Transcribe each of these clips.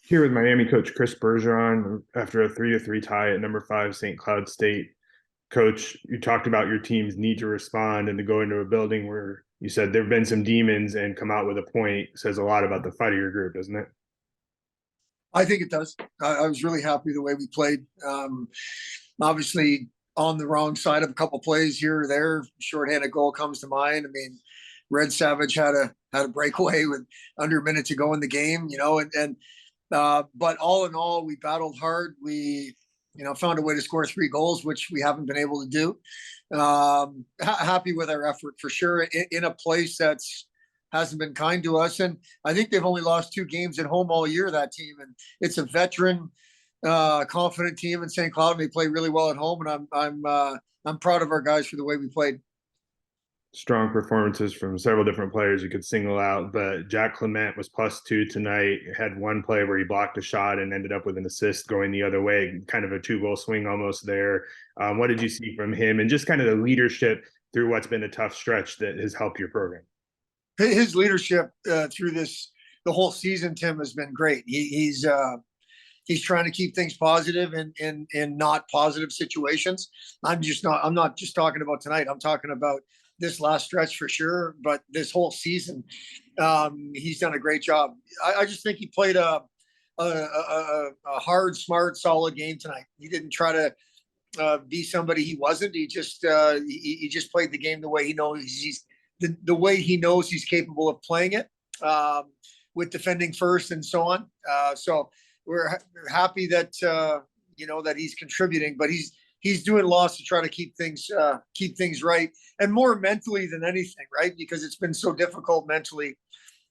Here with Miami coach Chris Bergeron after a 3-3 tie at number 5 St. Cloud State. Coach, you talked about your team's need to respond and to go into a building where you said there have been some demons and come out with a point. Says a lot about the fight of your group, doesn't it? I think it does. I was really happy the way we played. Obviously, on the wrong side of a couple plays here or there, shorthanded goal comes to mind. I mean, Red Savage had a breakaway with under a minute to go in the game, but all in all, we battled hard. We found a way to score 3 goals, which we haven't been able to do. Happy with our effort for sure in a place that's hasn't been kind to us. And I think they've only lost 2 games at home all year, that team. And it's a veteran, confident team in St. Cloud. And they play really well at home. And I'm proud of our guys for the way we played. Strong performances from several different players you could single out, but Jack Clement was +2 tonight. Had one play where he blocked a shot and ended up with an assist going the other way, kind of a 2-goal swing almost there. What did you see from him and just kind of the leadership through what's been a tough stretch that has helped your program? His leadership through the whole season, Tim, has been great. He's trying to keep things positive in not positive situations. I'm not just talking about tonight. I'm talking about this last stretch for sure, but this whole season, he's done a great job. I just think he played a hard, smart, solid game tonight. He didn't try to be somebody he wasn't. He just played the game the way he knows the way he knows he's capable of playing it, with defending first and so on. So we're happy that that he's contributing, but he's doing lots to try to keep things right, and more mentally than anything, right? Because it's been so difficult mentally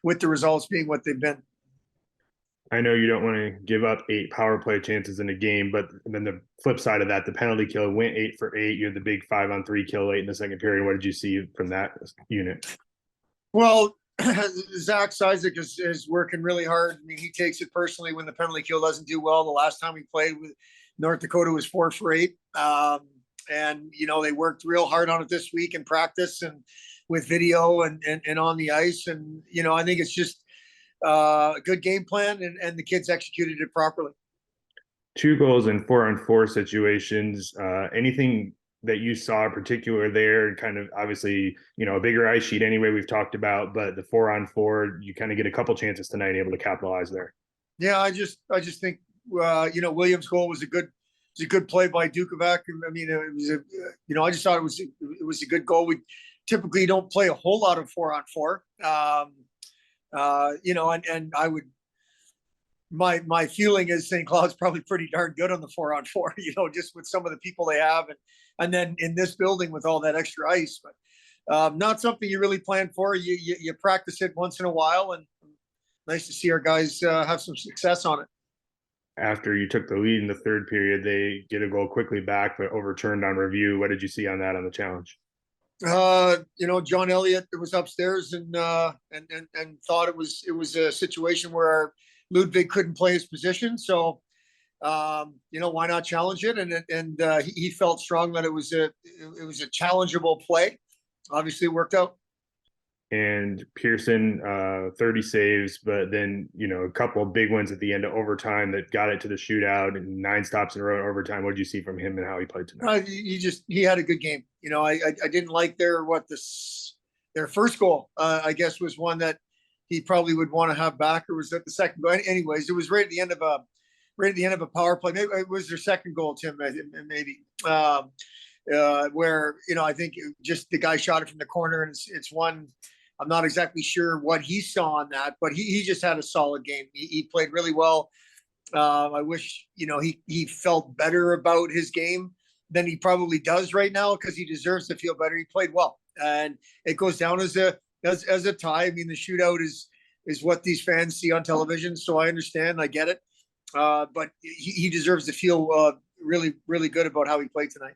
with the results being what they've been. I know you don't want to give up 8 power play chances in a game, but then the flip side of that, the penalty kill went 8 for 8. You had the big 5-on-3 kill late in the second period. What did you see from that unit? Well, Zach Isaac is working really hard. I mean, he takes it personally when the penalty kill doesn't do well. The last time we played with North Dakota was 4 for 8. And they worked real hard on it this week in practice and with video and on the ice. And, I think it's just a good game plan, and the kids executed it properly. 2 goals in 4-on-4 situations. Anything that you saw in particular there? Kind of obviously, a bigger ice sheet anyway, we've talked about, but the 4-on-4, you kind of get a couple chances tonight able to capitalize there. Yeah, I just think Williams' goal was a good play by Dukovac. I mean, it was I just thought it was a good goal. We typically don't play a whole lot of 4-on-4. And I would, my feeling is St. Cloud's probably pretty darn good on the 4-on-4, just with some of the people they have. And then in this building with all that extra ice, but not something you really plan for. You practice it once in a while, and nice to see our guys have some success on it. After you took the lead in the third period, they get a goal quickly back, but overturned on review. What did you see on that on the challenge? John Elliott was upstairs and thought it was a situation where Ludwig couldn't play his position. So, why not challenge it? And he felt strong that it was a challengeable play. Obviously, it worked out. And Pearson, 30 saves, but then, a couple of big ones at the end of overtime that got it to the shootout, and 9 stops in a row in overtime. What did you see from him and how he played tonight? He had a good game. I didn't like their first goal, I guess, was one that he probably would want to have back, or was that the second goal? Anyways, it was right at the end of a power play. Maybe it was their second goal, Tim, maybe. Where, I think just the guy shot it from the corner, and it's one. I'm not exactly sure what he saw on that, but he just had a solid game. He played really well. I wish, he felt better about his game than he probably does right now, because he deserves to feel better. He played well, and it goes down as a tie. I mean, the shootout is what these fans see on television, so I understand, I get it. But he deserves to feel really, really good about how he played tonight.